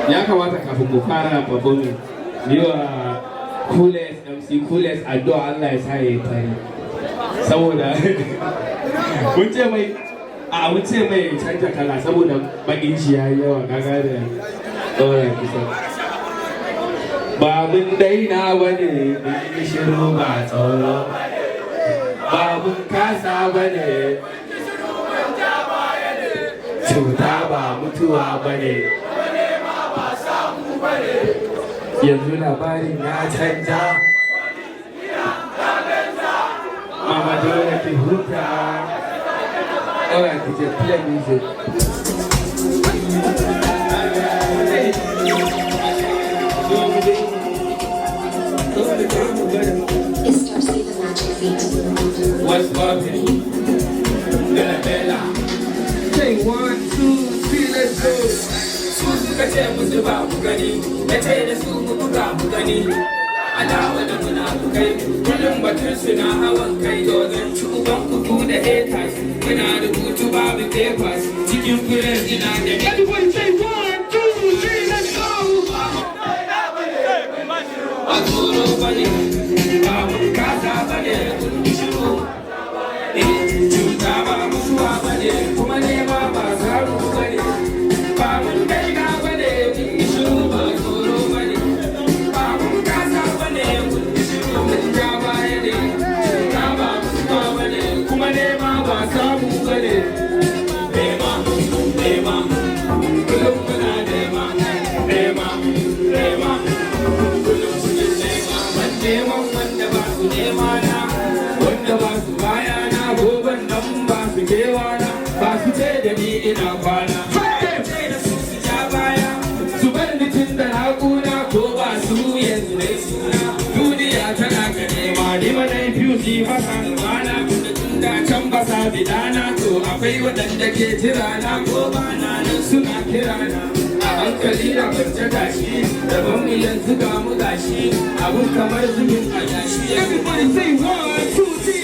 ya kamata kafin mu fara performing ni wa Coolest MC Coolest addu'a Allah ya sa ya yi tare saboda mun ce mai canja kala saboda bakin shi yayi yawa kaga da ɗora kusa ba mun daina bane mun shiru ba tsoro ba mun kasa bane cuta ba mutuwa bane yanzu labarin ya canja mama dole ki huta. Alright, DJ, play music. What's poppin'? Bella. Say 1, 2, 3, let's go. Suka ce musu ba ku gani, na ce da su mu buga mu gani. Adawa da munafukai, kullum batun suna hawan kai. To zan ci uban kuku da haters, muna rubutu babu papers. Cikin furen ina da everybody say 1, 2, 3, let's go. Ba tsoro bane, ba mun kasa bane, shiru. Cuta ba mutuwa bane, kuma nema ba zaru bane. Ba mun daina bane, shiru ba tsoro bane. Ba mun kasa bane, shiru mun ja baya ne. Cuta ba mutuwa bane, kuma nema ba samu bane. Nema, nema, kullum muna nema. Nema, nema, kullum muna nema. Ban neman wanda ba su nema na, wanda ba su baya na, goban nan ba su kewa na, ba su ce da ni ina kwana. Bidana to akwai waɗanda ke jirana ko bana nan suna kirana a hankali na kwance gashi daban mu yanzu ga mu gashi abun kamar zubin a yashi. Everybody say 1, 2, 3